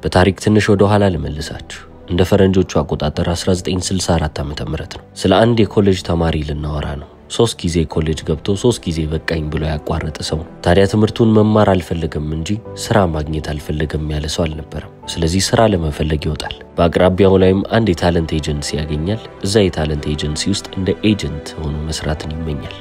በታሪክ ትንሽ ወደ ኋላ ልመልሳችሁ። እንደ ፈረንጆቹ አቆጣጠር 1964 ዓ.ም ነው። ስለ አንድ የኮሌጅ ተማሪ ልናወራ ነው። 3 ጊዜ ኮሌጅ ገብቶ 3 ጊዜ በቃኝ ብሎ ያቋረጠ ሰው። ታዲያ ትምህርቱን መማር አልፈልግም እንጂ ስራ ማግኘት አልፈልግም ያለ ሰው አልነበረም። ስለዚህ ስራ ለመፈለግ ይወጣል። በአቅራቢያው ላይም አንድ የታለንት ኤጀንሲ ያገኛል። እዛ የታለንት ኤጀንሲ ውስጥ እንደ ኤጀንት ሆኖ መስራትን ይመኛል።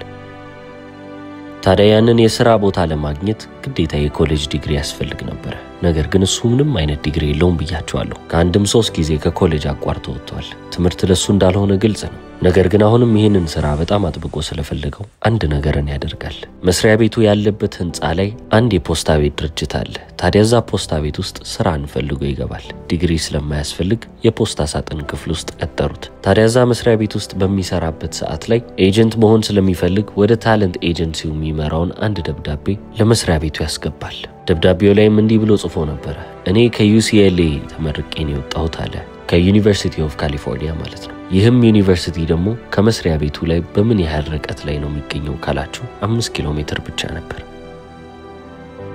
ታዲያ ያንን የሥራ ቦታ ለማግኘት ግዴታ የኮሌጅ ዲግሪ ያስፈልግ ነበር። ነገር ግን እሱ ምንም አይነት ዲግሪ የለውም ብያቸዋለሁ። ከአንድም 3 ጊዜ ከኮሌጅ አቋርጦ ወጥቷል። ትምህርት ለሱ እንዳልሆነ ግልጽ ነው። ነገር ግን አሁንም ይሄንን ሥራ በጣም አጥብቆ ስለፈለገው አንድ ነገርን ያደርጋል። መስሪያ ቤቱ ያለበት ህንጻ ላይ አንድ የፖስታ ቤት ድርጅት አለ። ታዲያ እዛ ፖስታ ቤት ውስጥ ስራን ፈልጎ ይገባል። ዲግሪ ስለማያስፈልግ የፖስታ ሳጥን ክፍል ውስጥ ቀጠሩት። ታዲያ እዛ መስሪያ ቤት ውስጥ በሚሰራበት ሰዓት ላይ ኤጀንት መሆን ስለሚፈልግ ወደ ታለንት ኤጀንሲው የሚመራውን አንድ ደብዳቤ ለመስሪያ ቤቱ ያስገባል። ደብዳቤው ላይም እንዲህ ብሎ ጽፎ ነበር። እኔ ከዩሲኤልኤ ተመርቄ ነው የወጣሁት አለ። ከዩኒቨርሲቲ ኦፍ ካሊፎርኒያ ማለት ነው። ይህም ዩኒቨርሲቲ ደግሞ ከመስሪያ ቤቱ ላይ በምን ያህል ርቀት ላይ ነው የሚገኘው ካላችሁ 5 ኪሎ ሜትር ብቻ ነበር።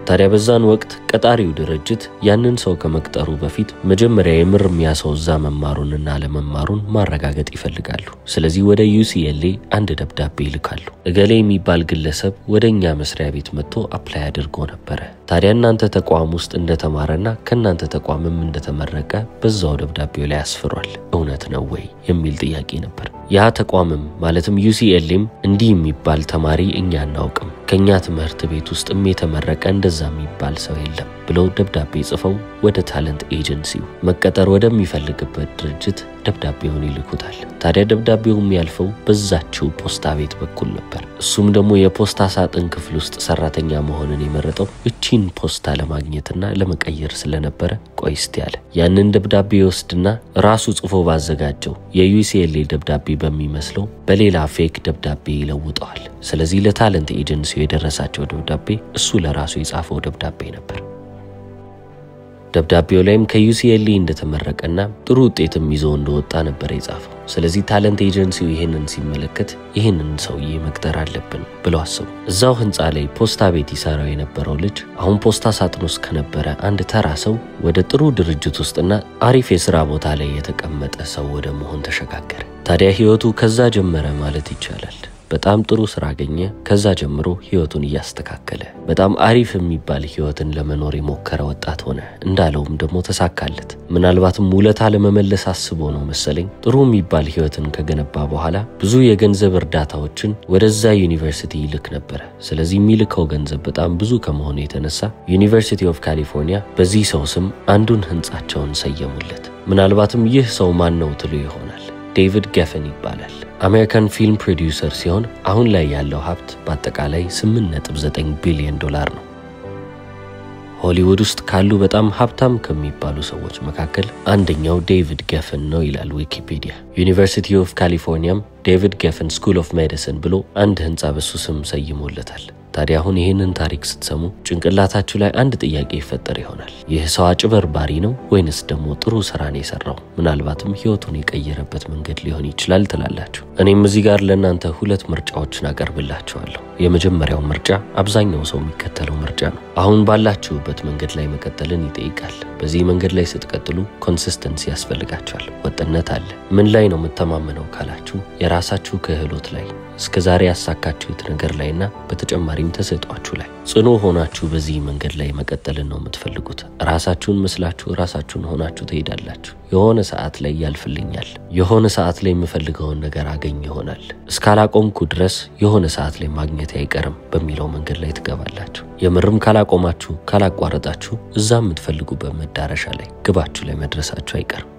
ታዲያ በዛን ወቅት ቀጣሪው ድርጅት ያንን ሰው ከመቅጠሩ በፊት መጀመሪያ የምርሚያ ሰው እዛ መማሩንና ለመማሩን ማረጋገጥ ይፈልጋሉ። ስለዚህ ወደ UCLA አንድ ደብዳቤ ይልካሉ። እገሌ የሚባል ግለሰብ ወደኛ መስሪያ ቤት መጥቶ አፕላይ አድርጎ ነበር። ታዲያ እናንተ ተቋም ውስጥ እንደተማረና ከናንተ ተቋምም እንደተመረቀ በዛው ደብዳቤው ላይ አስፍሯል። እውነት ነው ወይ የሚል ጥያቄ ነበር። ያ ተቋምም ማለትም UCLAም እንዲህ የሚባል ተማሪ እኛ እናውቅም፣ ከኛ ትምህርት ቤት ውስጥም የተመረቀ እንደዛ የሚባል ሰው የለም ብለው ደብዳቤ ጽፈው ወደ ታለንት ኤጀንሲው መቀጠር ወደሚፈልግበት ድርጅት ደብዳቤውን ይልኩታል። ታዲያ ደብዳቤው የሚያልፈው በዛችው ፖስታ ቤት በኩል ነበር። እሱም ደግሞ የፖስታ ሳጥን ክፍል ውስጥ ሰራተኛ መሆንን የመረጠው እቺን ፖስታ ለማግኘትና ለመቀየር ስለነበረ ቆይ እስቲ ያለ ያንን ደብዳቤ ወስድና ራሱ ጽፎ ባዘጋጀው የዩሲኤልኤ ደብዳቤ በሚመስለው በሌላ ፌክ ደብዳቤ ይለውጠዋል። ስለዚህ ለታለንት ኤጀንሲው የደረሳቸው ደብዳቤ እሱ ለራሱ የጻፈው ደብዳቤ ነበር። ደብዳቤው ላይም ከዩሲኤልኤ እንደተመረቀና ጥሩ ውጤትም ይዞ እንደወጣ ነበር የጻፈው። ስለዚህ ታለንት ኤጀንሲው ይሄንን ሲመለከት ይሄንን ሰውዬ መቅጠር አለብን ብሎ አሰቡ። እዛው ህንጻ ላይ ፖስታ ቤት ይሰራው የነበረው ልጅ አሁን ፖስታ ሳጥን ውስጥ ከነበረ አንድ ተራ ሰው ወደ ጥሩ ድርጅት ውስጥና አሪፍ የሥራ ቦታ ላይ የተቀመጠ ሰው ወደ መሆን ተሸጋገረ። ታዲያ ህይወቱ ከዛ ጀመረ ማለት ይቻላል። በጣም ጥሩ ስራ አገኘ። ከዛ ጀምሮ ህይወቱን ያስተካከለ በጣም አሪፍ የሚባል ህይወትን ለመኖር የሞከረ ወጣት ሆነ። እንዳለውም ደግሞ ተሳካለት። ምናልባትም ውለታ ለመመለስ አስቦ ነው መሰለኝ ጥሩ የሚባል ህይወትን ከገነባ በኋላ ብዙ የገንዘብ እርዳታዎችን ወደዛ ዩኒቨርሲቲ ይልክ ነበር። ስለዚህ የሚልከው ገንዘብ በጣም ብዙ ከመሆኑ የተነሳ ዩኒቨርሲቲ ኦፍ ካሊፎርኒያ በዚህ ሰው ስም አንዱን ህንጻቸውን ሰየሙለት። ምናልባትም ይህ ሰው ማን ነው ትሉ ይሆናል። ዴቪድ ጌፈን ይባላል። አሜሪካን ፊልም ፕሮዲዩሰር ሲሆን አሁን ላይ ያለው ሀብት በአጠቃላይ $8.9 ቢሊዮን ነው። ሆሊውድ ውስጥ ካሉ በጣም ሀብታም ከሚባሉ ሰዎች መካከል አንደኛው ዴቪድ ጌፈን ነው ይላል ዊኪፒዲያ። ዩኒቨርሲቲ ኦፍ ካሊፎርኒያም ዴቪድ ጌፈን ስኩል ኦፍ ሜዲሲን ብሎ አንድ ህንጻ በሱ ስም ሰይሞለታል። ታዲያ አሁን ይሄንን ታሪክ ስትሰሙ ጭንቅላታችሁ ላይ አንድ ጥያቄ ይፈጠር ይሆናል። ይህ ሰው አጭበርባሪ ነው ወይንስ ደግሞ ጥሩ ስራን የሰራው ምናልባትም ህይወቱን የቀየረበት መንገድ ሊሆን ይችላል ትላላችሁ? እኔም እዚህ ጋር ለእናንተ 2 ምርጫዎችን አቀርብላችኋለሁ። የመጀመሪያው ምርጫ አብዛኛው ሰው የሚከተለው ምርጫ ነው። አሁን ባላችሁበት መንገድ ላይ መቀጠልን ይጠይቃል። በዚህ መንገድ ላይ ስትቀጥሉ ኮንሲስተንሲ ያስፈልጋችኋል። ወጥነት አለ። ምን ላይ ነው የምትተማመነው ካላችሁ የራሳችሁ ክህሎት ላይ እስከዛሬ ያሳካችሁት ነገር ላይና በተጨማሪም ተሰጧችሁ ላይ ጽኑ ሆናችሁ በዚህ መንገድ ላይ መቀጠልን ነው የምትፈልጉት። ራሳችሁን መስላችሁ ራሳችሁን ሆናችሁ ትሄዳላችሁ። የሆነ ሰዓት ላይ ያልፍልኛል፣ የሆነ ሰዓት ላይ የምፈልገውን ነገር አገኝ ይሆናል፣ እስካላቆምኩ ድረስ የሆነ ሰዓት ላይ ማግኘት አይቀርም በሚለው መንገድ ላይ ትገባላችሁ። የምርም ካላቆማችሁ ካላቋረጣችሁ እዛ የምትፈልጉበት መዳረሻ ላይ ግባችሁ ላይ መድረሳችሁ አይቀርም።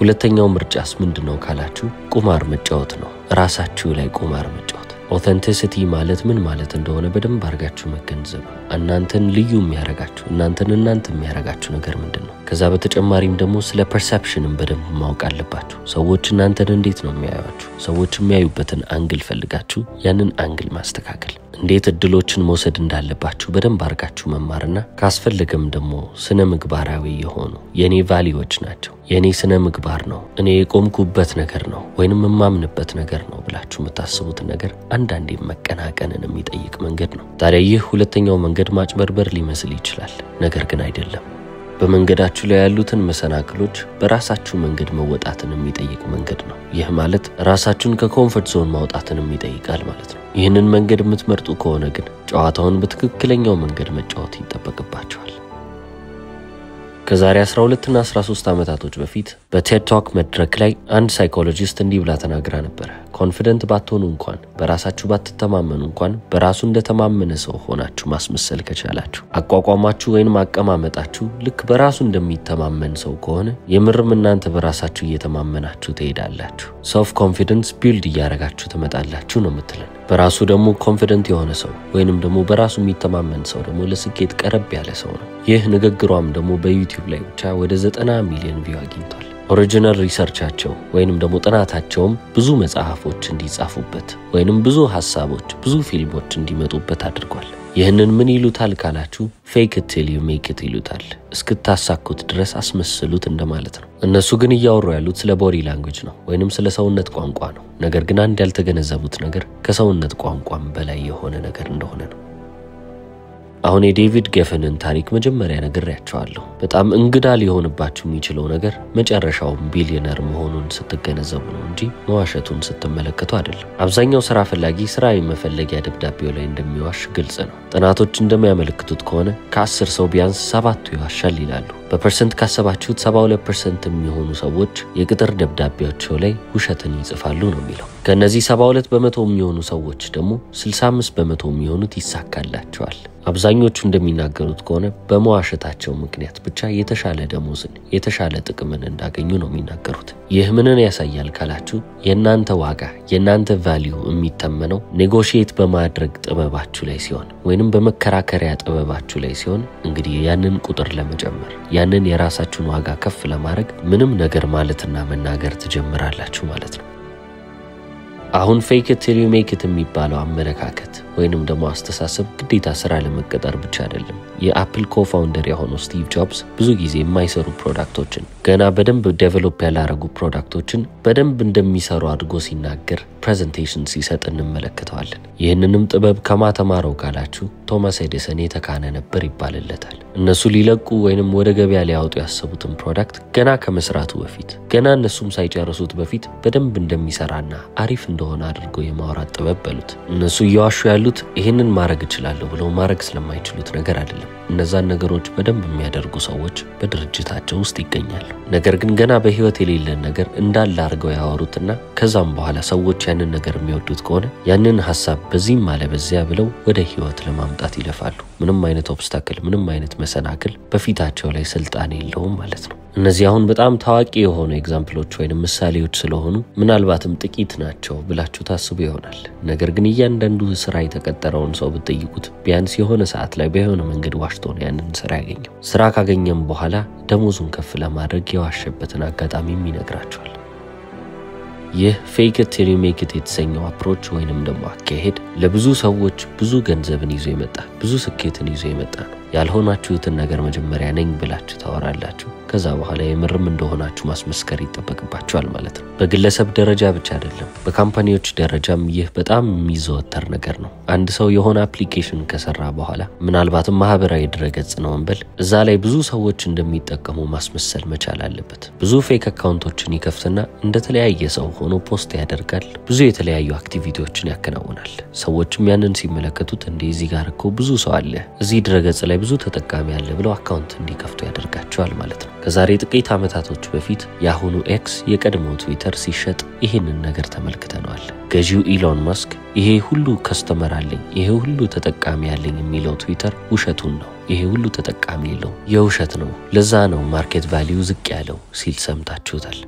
ሁለተኛው ምርጫስ ምንድነው ካላችሁ ቁማር መጫወት ነው። ራሳችሁ ላይ ቁማር መጫወት። ኦተንቲሲቲ ማለት ምን ማለት እንደሆነ በደንብ አርጋችሁ መገንዘብ። እናንተን ልዩ የሚያረጋችሁ እናንተ የሚያረጋችሁ ነገር ምንድነው? ከዛ በተጨማሪም ደግሞ ስለ ፐርሰፕሽንም በደንብ ማወቅ አለባችሁ። ሰዎች እናንተን እንዴት ነው የሚያዩአችሁ? ሰዎች የሚያዩበትን አንግል ፈልጋችሁ ያንን አንግል ማስተካከል። እንዴት እድሎችን መውሰድ እንዳለባችሁ በደንብ አርጋችሁ መማርና ካስፈልገም ደግሞ ስነ ምግባራዊ የሆኑ የኔ ቫልዩዎች ናቸው፣ የኔ ስነ ምግባር ነው፣ እኔ የቆምኩበት ነገር ነው ወይንም የማምንበት ነገር ነው ብላችሁ የምታስቡት ነገር አንዳንዴ መቀናቀንን የሚጠይቅ መንገድ ነው። ታዲያ ይህ ሁለተኛው መንገድ ማጭበርበር ሊመስል ይችላል፣ ነገር ግን አይደለም። በመንገዳችሁ ላይ ያሉትን መሰናክሎች በራሳችሁ መንገድ መወጣትን የሚጠይቅ መንገድ ነው። ይህ ማለት ራሳችሁን ከኮምፎርት ዞን ማውጣትን የሚጠይቃል ማለት ነው። ይህንን መንገድ የምትመርጡ ከሆነ ግን ጨዋታውን በትክክለኛው መንገድ መጫወት ይጠበቅባችኋል። ከዛሬ 12 እና 13 ዓመታቶች በፊት በቴድ ቶክ መድረክ ላይ አንድ ሳይኮሎጂስት እንዲህ ብላ ተናግራ ነበር። ኮንፊደንት ባትሆኑ እንኳን በራሳችሁ ባትተማመኑ እንኳን በራሱ እንደተማመነ ሰው ሆናችሁ ማስመሰል ከቻላችሁ አቋቋማችሁ ወይንም አቀማመጣችሁ ልክ በራሱ እንደሚተማመን ሰው ከሆነ የምርም እናንተ በራሳችሁ እየተማመናችሁ ትሄዳላችሁ። ሰልፍ ኮንፊደንስ ቢልድ እያደረጋችሁ ትመጣላችሁ ነው የምትለን። በራሱ ደግሞ ኮንፊደንት የሆነ ሰው ወይንም ደግሞ በራሱ የሚተማመን ሰው ደግሞ ለስኬት ቀረብ ያለ ሰው ነው። ይህ ንግግሯም ደግሞ በዩቲዩብ ላይ ብቻ ወደ 90 ሚሊዮን ቪው አግኝቷል። ኦሪጂናል ሪሰርቻቸው ወይንም ደግሞ ጥናታቸውም ብዙ መጽሐፎች እንዲጻፉበት ወይንም ብዙ ሐሳቦች ብዙ ፊልሞች እንዲመጡበት አድርጓል። ይህንን ምን ይሉታል ካላችሁ ፌክ ኢት ቲል ዩ ሜክ ኢት ይሉታል። እስክታሳኩት ድረስ አስመስሉት እንደማለት ነው። እነሱ ግን እያወሩ ያሉት ስለ ቦዲ ላንጉዌጅ ነው ወይንም ስለ ሰውነት ቋንቋ ነው። ነገር ግን አንድ ያልተገነዘቡት ነገር ከሰውነት ቋንቋም በላይ የሆነ ነገር እንደሆነ ነው። አሁን የዴቪድ ጌፈንን ታሪክ መጀመሪያ ነግሬያችኋለሁ። በጣም እንግዳ ሊሆንባችሁ የሚችለው ነገር መጨረሻውም ቢሊዮነር መሆኑን ስትገነዘቡ ነው እንጂ መዋሸቱን ስትመለከቱ አይደለም። አብዛኛው ስራ ፈላጊ ስራ የመፈለጊያ ደብዳቤው ላይ እንደሚዋሽ ግልጽ ነው። ጥናቶች እንደሚያመለክቱት ከሆነ ከ10 ሰው ቢያንስ 7ቱ ይዋሻል ይላሉ። በፐርሰንት ካሰባችሁት 72% የሚሆኑ ሰዎች የቅጥር ደብዳቤያቸው ላይ ውሸትን ይጽፋሉ ነው የሚለው። ከነዚህ 72% የሚሆኑ ሰዎች ደግሞ 65% የሚሆኑት ይሳካላቸዋል። አብዛኞቹ እንደሚናገሩት ከሆነ በመዋሸታቸው ምክንያት ብቻ የተሻለ ደሞዝን የተሻለ ጥቅምን እንዳገኙ ነው የሚናገሩት። ይህ ምንን ያሳያል ካላችሁ የናንተ ዋጋ የናንተ ቫልዩ የሚተመነው ኔጎሺዬት በማድረግ ጥበባችሁ ላይ ሲሆን ወይንም በመከራከሪያ ጥበባችሁ ላይ ሲሆን እንግዲህ ያንን ቁጥር ለመጨመር ያንን የራሳችሁን ዋጋ ከፍ ለማድረግ ምንም ነገር ማለትና መናገር ትጀምራላችሁ ማለት ነው። አሁን ፌክ ኢት ቲል ዩ ሜክ ኢት የሚባለው አመለካከት ወይንም ደግሞ አስተሳሰብ ግዴታ ስራ ለመቀጠር ብቻ አይደለም። የአፕል ኮፋውንደር የሆነው ስቲቭ ጆብስ ብዙ ጊዜ የማይሰሩ ፕሮዳክቶችን ገና በደንብ ዴቨሎፕ ያላረጉ ፕሮዳክቶችን በደንብ እንደሚሰሩ አድርጎ ሲናገር ፕሬዘንቴሽን ሲሰጥ እንመለከተዋለን። ይህንንም ጥበብ ከማተማረው ካላችሁ ቶማስ ኤዲሰን የተካነ ነበር ይባልለታል። እነሱ ሊለቁ ወይንም ወደ ገበያ ሊያወጡ ያሰቡትን ፕሮዳክት ገና ከመስራቱ በፊት ገና እነሱም ሳይጨርሱት በፊት በደንብ እንደሚሰራና አሪፍ እንደሆነ አድርጎ የማውራት ጥበብ በሉት። እነሱ እየዋሹ ያሉት ይሄንን ማድረግ እችላለሁ ብለው ማድረግ ስለማይችሉት ነገር አይደለም። እነዛን ነገሮች በደንብ የሚያደርጉ ሰዎች በድርጅታቸው ውስጥ ይገኛሉ። ነገር ግን ገና በህይወት የሌለን ነገር እንዳለ አድርገው ያወሩትና ከዛም በኋላ ሰዎች ያንን ነገር የሚወዱት ከሆነ ያንን ሐሳብ በዚህም ማለ በዚያ ብለው ወደ ህይወት ለማምጣት ይለፋሉ። ምንም አይነት ኦብስታክል ምንም አይነት መሰናክል በፊታቸው ላይ ስልጣን የለውም ማለት ነው። እነዚህ አሁን በጣም ታዋቂ የሆኑ ኤግዛምፕሎች ወይንም ምሳሌዎች ስለሆኑ ምናልባትም ጥቂት ናቸው ብላችሁ ታስቡ ይሆናል። ነገር ግን እያንዳንዱ ስራ የተቀጠረውን ሰው ብትጠይቁት ቢያንስ የሆነ ሰዓት ላይ በሆነ መንገድ ዋሽቶ ነው ያንን ስራ ያገኘው። ስራ ካገኘም በኋላ ደሞዙን ከፍ ለማድረግ የዋሸበትን አጋጣሚም ይነግራቸዋል። ይህ ፌክ ኢት ቲል ዩ ሜክ ኢት የተሰኘው አፕሮች ወይንም ደግሞ አካሄድ ለብዙ ሰዎች ብዙ ገንዘብን ይዞ የመጣ ብዙ ስኬትን ይዞ የመጣ ነው። ያልሆናችሁትን ነገር መጀመሪያ ነኝ ብላችሁ ታወራላችሁ። ከዛ በኋላ የምርም እንደሆናችሁ ማስመስከር ይጠበቅባችኋል ማለት ነው። በግለሰብ ደረጃ ብቻ አይደለም በካምፓኒዎች ደረጃም ይህ በጣም የሚዘወተር ነገር ነው። አንድ ሰው የሆነ አፕሊኬሽን ከሰራ በኋላ ምናልባትም ማህበራዊ ድረገጽ ነው እንበል እዛ ላይ ብዙ ሰዎች እንደሚጠቀሙ ማስመሰል መቻል አለበት። ብዙ ፌክ አካውንቶችን ይከፍትና እንደተለያየ ሰው ሆኖ ፖስት ያደርጋል። ብዙ የተለያዩ አክቲቪቲዎችን ያከናውናል። ሰዎችም ያንን ሲመለከቱት እንደዚህ ጋር እኮ ብዙ ሰው አለ እዚህ ድረገጽ ላይ ብዙ ተጠቃሚ አለ ብለው አካውንት እንዲከፍቱ ያደርጋቸዋል ማለት ነው። ከዛሬ ጥቂት ዓመታቶች በፊት ያሁኑ ኤክስ የቀድሞ ትዊተር ሲሸጥ ይሄንን ነገር ተመልክተናል። ገዢው ኢሎን ማስክ ይሄ ሁሉ ከስተመር አለኝ ይሄ ሁሉ ተጠቃሚ አለኝ የሚለው ትዊተር ውሸቱን ነው። ይሄ ሁሉ ተጠቃሚ የለው የውሸት ነው። ለዛ ነው ማርኬት ቫልዩ ዝቅ ያለው ሲል ሰምታችሁታል።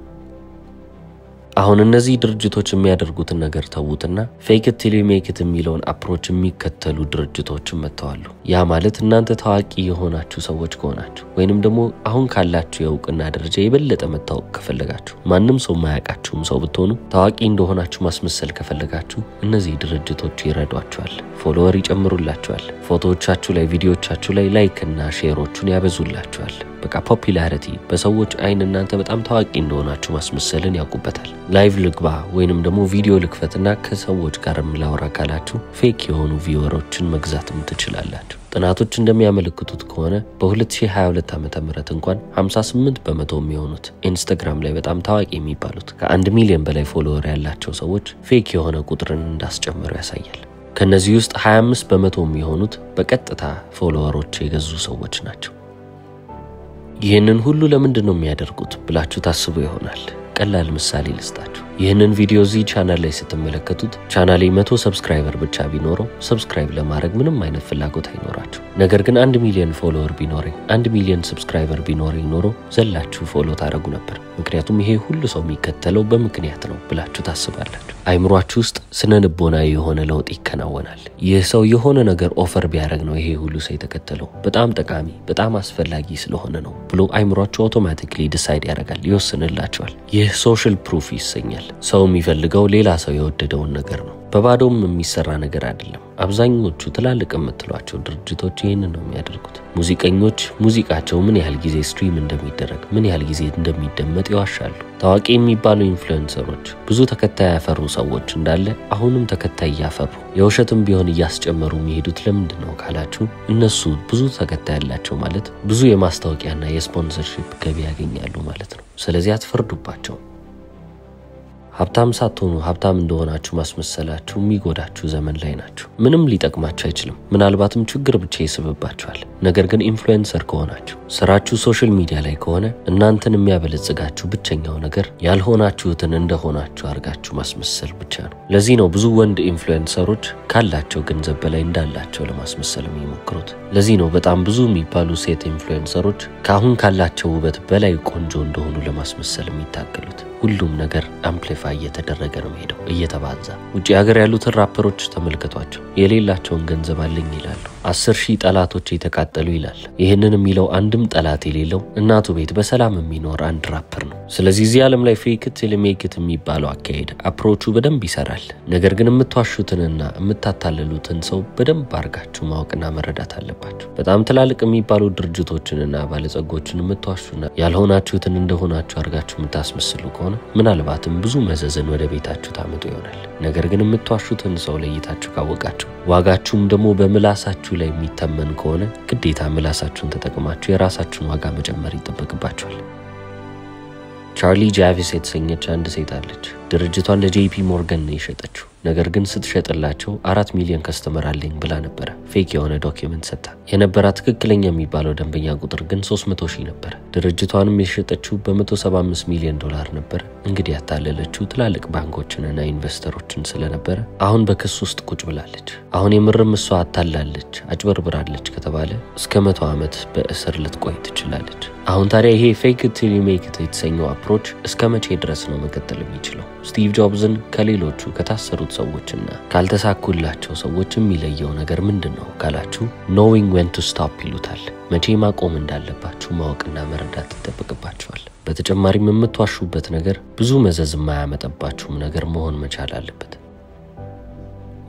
አሁን እነዚህ ድርጅቶች የሚያደርጉትን ነገር ተውትና ፌክ ኢት ቲል ዩ ሜክ ኢት የሚለውን አፕሮች የሚከተሉ ድርጅቶችን መተዋሉ። ያ ማለት እናንተ ታዋቂ የሆናችሁ ሰዎች ከሆናችሁ ወይንም ደግሞ አሁን ካላችሁ የእውቅና ደረጃ የበለጠ መታወቅ ከፈለጋችሁ ማንም ሰው ማያውቃችሁም ሰው ብትሆኑ ታዋቂ እንደሆናችሁ ማስመሰል ከፈለጋችሁ እነዚህ ድርጅቶች ይረዷችኋል። ፎሎወር ይጨምሩላችኋል። ፎቶዎቻችሁ ላይ ቪዲዮዎቻችሁ ላይ ላይክ እና ሼሮቹን ያበዙላችኋል። በቃ ፖፑላሪቲ በሰዎች አይን እናንተ በጣም ታዋቂ እንደሆናችሁ ማስመሰልን ያውቁበታል። ላይቭ ልግባ ወይንም ደግሞ ቪዲዮ ልክፈትና ከሰዎች ጋር ምላወራ ካላችሁ ፌክ የሆኑ ቪወሮችን መግዛትም ትችላላችሁ። ጥናቶች እንደሚያመለክቱት ከሆነ በ2022 ዓመተ ምህረት እንኳን 58% የሚሆኑት ኢንስታግራም ላይ በጣም ታዋቂ የሚባሉት ከ1 ሚሊዮን በላይ ፎሎወር ያላቸው ሰዎች ፌክ የሆነ ቁጥርን እንዳስጨመሩ ያሳያል። ከነዚህ ውስጥ 25% የሚሆኑት በቀጥታ ፎሎወሮች የገዙ ሰዎች ናቸው። ይህንን ሁሉ ለምንድን ነው የሚያደርጉት ብላችሁ ታስቡ ይሆናል። ቀላል ምሳሌ ልስጣችሁ። ይህንን ቪዲዮ እዚህ ቻናል ላይ ስትመለከቱት ቻናሌ 100 ሰብስክራይበር ብቻ ቢኖረው ሰብስክራይብ ለማድረግ ምንም አይነት ፍላጎት አይኖራችሁ። ነገር ግን 1 ሚሊዮን ፎሎወር ቢኖረኝ 1 ሚሊዮን ሰብስክራይበር ቢኖረኝ ኖሮ ዘላችሁ ፎሎ ታደርጉ ነበር። ምክንያቱም ይሄ ሁሉ ሰው የሚከተለው በምክንያት ነው ብላችሁ ታስባላችሁ። አይምሯችሁ ውስጥ ስነ ልቦናዊ የሆነ ለውጥ ይከናወናል። ይህ ሰው የሆነ ነገር ኦፈር ቢያደርግ ነው ይሄ ሁሉ ሰው የተከተለው፣ በጣም ጠቃሚ በጣም አስፈላጊ ስለሆነ ነው ብሎ አይምሯችሁ አውቶማቲካሊ ዲሳይድ ያደርጋል፣ ይወስንላችኋል። ይህ ሶሻል ፕሩፍ ይሰኛል። ሰው የሚፈልገው ሌላ ሰው የወደደውን ነገር ነው። በባዶም የሚሰራ ነገር አይደለም። አብዛኞቹ ትላልቅ የምትሏቸው ድርጅቶች ይህንን ነው የሚያደርጉት። ሙዚቀኞች ሙዚቃቸው ምን ያህል ጊዜ ስትሪም እንደሚደረግ ምን ያህል ጊዜ እንደሚደመጥ ይዋሻሉ። ታዋቂ የሚባሉ ኢንፍሉዌንሰሮች ብዙ ተከታይ ያፈሩ ሰዎች እንዳለ አሁንም ተከታይ ያፈሩ የውሸትም ቢሆን እያስጨመሩ የሚሄዱት ለምንድን ነው ካላችሁ እነሱ ብዙ ተከታይ ያላቸው ማለት ብዙ የማስታወቂያና የስፖንሰርሺፕ ገቢ ያገኛሉ ማለት ነው። ስለዚህ አትፈርዱባቸው። ሀብታም ሳትሆኑ ሀብታም እንደሆናችሁ ማስመሰላችሁ የሚጎዳችሁ ዘመን ላይ ናችሁ። ምንም ሊጠቅማችሁ አይችልም። ምናልባትም ችግር ብቻ ይስብባችኋል። ነገር ግን ኢንፍሉዌንሰር ከሆናችሁ ስራችሁ ሶሻል ሚዲያ ላይ ከሆነ እናንተን የሚያበለጽጋችሁ ብቸኛው ነገር ያልሆናችሁትን እንደሆናችሁ አድርጋችሁ ማስመሰል ብቻ ነው። ለዚህ ነው ብዙ ወንድ ኢንፍሉዌንሰሮች ካላቸው ገንዘብ በላይ እንዳላቸው ለማስመሰል የሚሞክሩት። ለዚህ ነው በጣም ብዙ የሚባሉ ሴት ኢንፍሉዌንሰሮች ካሁን ካላቸው ውበት በላይ ቆንጆ እንደሆኑ ለማስመሰል የሚታገሉት። ሁሉም ነገር አምፕሊፋይ እየተደረገ ነው ሄደው እየተባዛ። ውጪ ሀገር ያሉትን ራፐሮች ተመልከቷቸው። የሌላቸውን ገንዘብ አለኝ ይላሉ። 10,000 ጠላቶች የተቃጠሉ ይላል። ይህንን የሚለው አንድም ጠላት የሌለው እናቱ ቤት በሰላም የሚኖር አንድ ራፐር ነው። ስለዚህ እዚህ ዓለም ላይ ፌክ ኢት ቲል ሜክ ኢት የሚባለው አካሄድ አፕሮቹ በደንብ ይሰራል። ነገር ግን የምትዋሹትንና የምታታልሉትን ሰው በደንብ አድርጋችሁ ማወቅና መረዳት አለባችሁ። በጣም ትላልቅ የሚባሉ ድርጅቶችንና ባለጸጎችን የምትዋሹና ያልሆናችሁትን እንደሆናችሁ አድርጋችሁ የምታስመስሉ ከሆነ ምናልባትም ብዙ መዘዝን ወደ ቤታችሁ ታመጡ ይሆናል። ነገር ግን የምትዋሹትን ሰው ለይታችሁ ካወቃችሁ ዋጋችሁም ደግሞ በምላሳችሁ ላይ የሚተመን ከሆነ ግዴታ ምላሳችሁን ተጠቅማችሁ የራሳችሁን ዋጋ መጨመር ይጠበቅባችኋል። ቻርሊ ጃቪስ የተሰኘች አንድ ሴት አለች። ድርጅቷን ለጄፒ ሞርጋን ነው የሸጠችው። ነገር ግን ስትሸጥላቸው 4 ሚሊዮን ከስተመር አለኝ ብላ ነበር። ፌክ የሆነ ዶክመንት ሰጣ። የነበራት ትክክለኛ የሚባለው ደንበኛ ቁጥር ግን 300,000 ነበር። ድርጅቷንም የሸጠችው በ175 ሚሊዮን ዶላር ነበር። እንግዲህ ያታለለችው ትላልቅ ባንኮችንና ኢንቨስተሮችን ስለነበረ አሁን በክስ ውስጥ ቁጭ ብላለች። አሁን የምርም እሷ አታላለች አጭበርብራለች ከተባለ እስከ 100 ዓመት በእስር ልትቆይ ትችላለች። አሁን ታዲያ ይሄ ፌክ ኢት ቲል ሜክ ኢት የተሰኘው አፕሮች እስከ መቼ ድረስ ነው መቀጠል የሚችለው? ስቲቭ ጆብስን ከሌሎቹ ከታሰሩት ሰዎችና ካልተሳኩላቸው ሰዎች የሚለየው ነገር ምንድነው ካላችሁ knowing when to stop ይሉታል። መቼ ማቆም እንዳለባችሁ ማወቅና መረዳት ይጠበቅባችኋል። በተጨማሪም የምትዋሹበት ነገር ብዙ መዘዝ የማያመጣባችሁም ነገር መሆን መቻል አለበት።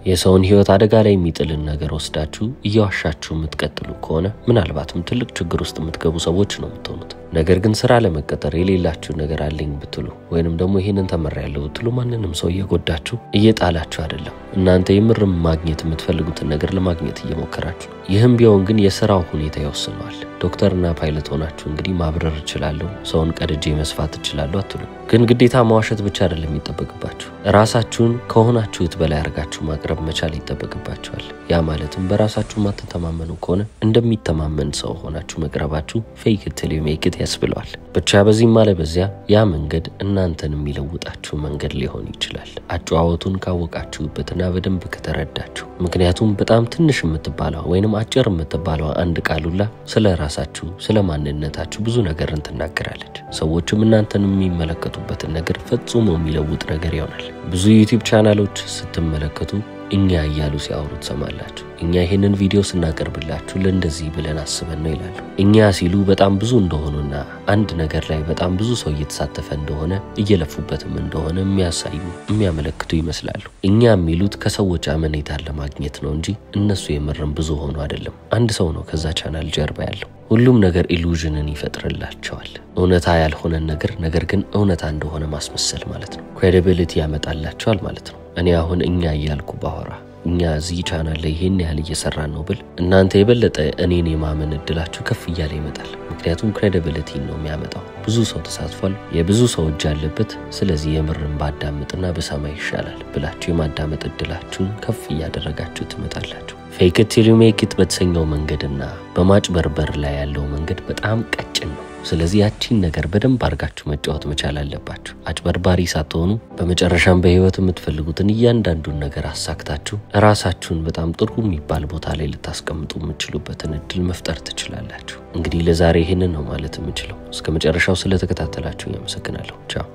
የሰውን ህይወት አደጋ ላይ የሚጥልን ነገር ወስዳችሁ እያዋሻችሁ የምትቀጥሉ ከሆነ ምናልባትም ትልቅ ችግር ውስጥ የምትገቡ ሰዎች ነው የምትሆኑት። ነገር ግን ስራ ለመቀጠር የሌላችሁ ነገር አለኝ ብትሉ ወይንም ደግሞ ይሄንን ተመራያለሁ ብትሉ ማንንም ሰው እየጎዳችሁ እየጣላችሁ አይደለም። እናንተ የምርም ማግኘት የምትፈልጉትን ነገር ለማግኘት እየሞከራችሁ። ይህም ቢሆን ግን የሥራው ሁኔታ ይወስነዋል። ዶክተርና ፓይለት ሆናችሁ እንግዲህ ማብረር እችላለሁ፣ ሰውን ቀድጄ መስፋት እችላለሁ አትሉ። ግን ግዴታ ማዋሸት ብቻ አይደለም የሚጠበቅባችሁ። ራሳችሁን ከሆናችሁት በላይ አድርጋችሁ ማቅረብ መቻል ይጠበቅባችኋል። ያ ማለትም በራሳችሁ ማትተማመኑ ከሆነ እንደሚተማመን ሰው ሆናችሁ መቅረባችሁ ፌክ ኢት ቲል ሜክ ኢት ያስብለዋል። ብቻ በዚህም ማለት በዚያ ያ መንገድ እናንተን የሚለውጣችሁ መንገድ ሊሆን ይችላል። አጨዋወቱን ካወቃችሁበትና በደንብ ከተረዳችሁ። ምክንያቱም በጣም ትንሽ የምትባለው ወይንም አጭር የምትባለው አንድ ቃሉላ ስለ ራሳችሁ ስለ ማንነታችሁ ብዙ ነገርን ትናገራለች። ሰዎችም እናንተን የሚመለከቱበትን ነገር ፈጽሞ የሚለውጥ ነገር ይሆናል። ብዙ ዩቲዩብ ቻናሎች ስትመለከቱ እኛ እያሉ ሲያወሩ ትሰማላችሁ። እኛ ይሄንን ቪዲዮ ስናቀርብላችሁ ለእንደዚህ ብለን አስበን ነው ይላሉ። እኛ ሲሉ በጣም ብዙ እንደሆኑና አንድ ነገር ላይ በጣም ብዙ ሰው እየተሳተፈ እንደሆነ እየለፉበትም እንደሆነ የሚያሳዩ የሚያመለክቱ ይመስላሉ። እኛ የሚሉት ከሰዎች አመኔታን ለማግኘት ነው እንጂ እነሱ የምርም ብዙ ሆኖ አይደለም። አንድ ሰው ነው ከዛ ቻናል ጀርባ ያለው። ሁሉም ነገር ኢሉዥንን ይፈጥርላቸዋል። እውነታ ያልሆነን ነገር ግን እውነታ እንደሆነ ማስመሰል ማለት ነው። ክሬዲቢሊቲ ያመጣላቸዋል ማለት ነው። እኔ አሁን እኛ እያልኩ ባወራ እኛ እዚህ ቻናል ላይ ይሄን ያህል እየሰራን ነው ብል እናንተ የበለጠ እኔን የማመን እድላችሁ ከፍ እያለ ይመጣል። ምክንያቱም ክሬዲቢሊቲ ነው የሚያመጣው። ብዙ ሰው ተሳትፏል፣ የብዙ ሰው እጅ አለበት። ስለዚህ የምርን ባዳምጥና በሰማይ ይሻላል ብላችሁ የማዳመጥ እድላችሁን ከፍ እያደረጋችሁ ትመጣላችሁ። ፌክ ኢት ቲል ዩ ሜክ ኢት በተሰኘው መንገድና በማጭበርበር ላይ ያለው መንገድ በጣም ቀጭን ነው። ስለዚህ ያቺን ነገር በደንብ አርጋችሁ መጫወት መቻል አለባችሁ። አጭበርባሪ ሳትሆኑ በመጨረሻም በህይወት የምትፈልጉትን እያንዳንዱን ነገር አሳክታችሁ ራሳችሁን በጣም ጥሩ የሚባል ቦታ ላይ ልታስቀምጡ የምትችሉበትን እድል መፍጠር ትችላላችሁ። እንግዲህ ለዛሬ ይሄንን ነው ማለት የምችለው። እስከ መጨረሻው ስለተከታተላችሁ አመሰግናለሁ። ቻው።